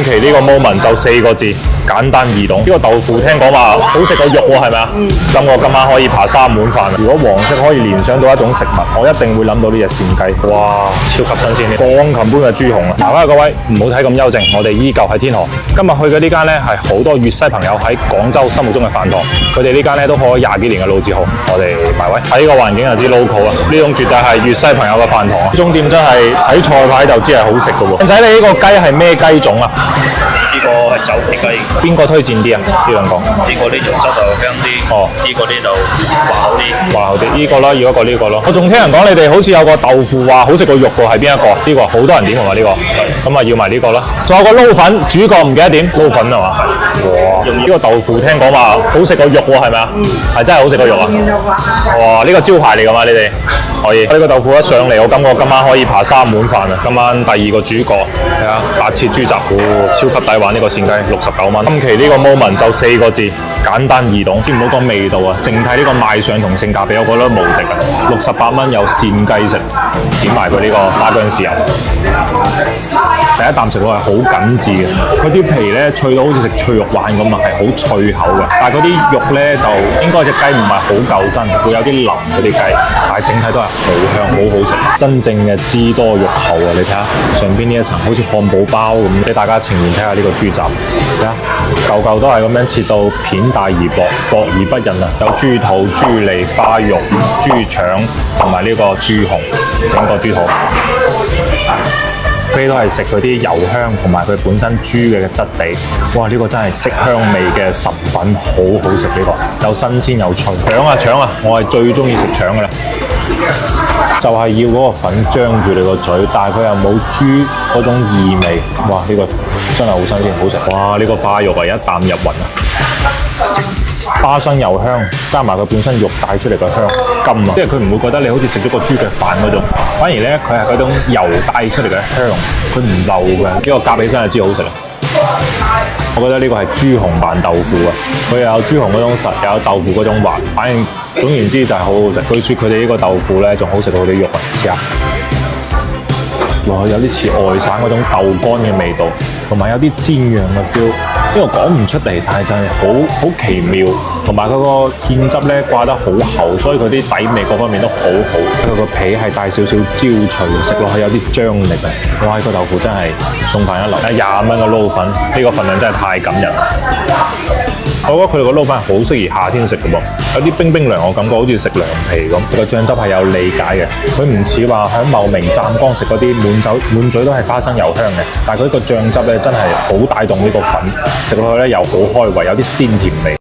今期呢個 moment 就4個字，簡單易懂。呢個豆腐聽講話好食過肉喎，係咪啊？咁我今晚可以扒3碗飯。如果黃色可以聯想到一種食物，我一定會諗到呢隻騸雞。哇，超級新鮮，鋼琴般嘅豬紅啊！嗱，各位唔好睇咁幽靜，我哋依舊喺天河。今日去嘅呢間呢係好多粵西朋友喺廣州心目中嘅飯堂，佢哋呢間呢都開咗20幾年嘅老字號。我哋埋位睇個環境就知 local 啊！呢種絕對係粵西朋友嘅飯堂啊！呢種店真係睇菜牌就知係好食嘅喎。仔，你呢個雞係咩雞種啊？呢個係走皮雞，邊個推薦啲啊？呢兩個？呢個呢種質就香啲，哦，呢個呢就滑口啲，滑口啲。呢個啦，如果個呢個咯。我仲聽人講你哋好似有個豆腐話好食過肉喎，係邊一個？呢個好多人點喎呢個，咁啊要埋呢個啦。仲有個撈粉，主角唔記得點，撈粉係嘛？哇！呢個豆腐聽講話好食過肉喎，係咪啊？係真係好食過肉啊！哇！呢個招牌嚟㗎嘛，你哋可以。呢個豆腐一上嚟，我感覺今晚可以扒3碗飯啊！今晚第2個主角係啊，白切豬雜，超級抵玩呢個騸雞，69蚊。今期呢個 moment 就4個字，簡單易懂。先唔好講味道啊，淨睇呢個賣相同性價比，我覺得無敵啊！68蚊有騸雞食，點埋佢呢個沙薑豉油。第一啖食落係好緊緻嘅，佢啲皮咧脆到好似食脆肉丸咁啊，係好脆口嘅。但係嗰啲肉咧就應該隻雞唔係好夠身，會有啲腍嗰啲雞，但係整體都係好香，好好食。真正嘅脂多肉厚啊！你睇下上邊呢一層好似漢堡包咁，俾大家呈現睇下呢個豬雜，睇下嚿嚿都係咁樣切到片大而薄，薄而不韌啊！有豬肚、豬脷、花肉、豬腸同埋呢個豬紅，整個豬肚。佢都係食佢啲油香同埋佢本身豬嘅質地，哇！呢個真係色香味嘅神品，好好食呢個，又新鮮又脆。腸啊腸啊，我係最中意食腸嘅啦，就係要嗰個粉張住你個嘴，但係佢又冇豬嗰種異味，哇！呢個真係好新鮮，好食。哇！呢個花肉啊，一啖入魂啊！花生油香，加埋佢本身肉帶出嚟嘅香甘啊，即係佢唔會覺得你好似食咗個豬腳飯嗰種，反而咧佢係嗰種油帶出嚟嘅香，佢唔漏嘅。呢個夾起身就知好食啦。我覺得呢個係豬紅扮豆腐啊，佢又有豬紅嗰種實，又有豆腐嗰種滑，反正總言之就係好好食。據說佢哋呢個豆腐咧仲好食過佢啲肉啊，試下。哇，有啲似外省嗰種豆乾嘅味道，同埋有啲煎釀嘅 feel，呢個講唔出嚟，但係就係好奇妙。同埋佢個芡汁咧掛得好厚，所以佢啲底味各方面都好好。佢個皮係帶少少焦脆，食落去有啲張力啊！哇，呢個豆腐真係送飯一流，20蚊嘅撈粉，呢個份量真係太感人啦！我覺得佢哋個撈粉係好適宜夏天食嘅噃，有啲冰冰涼，我感覺好似食涼皮咁。個醬汁係有理解嘅，佢唔似話喺茂名湛江食嗰啲滿嘴都係花生油香嘅，但係佢個醬汁咧真係好帶動呢個粉，食落去咧又好開胃，有啲鮮甜味。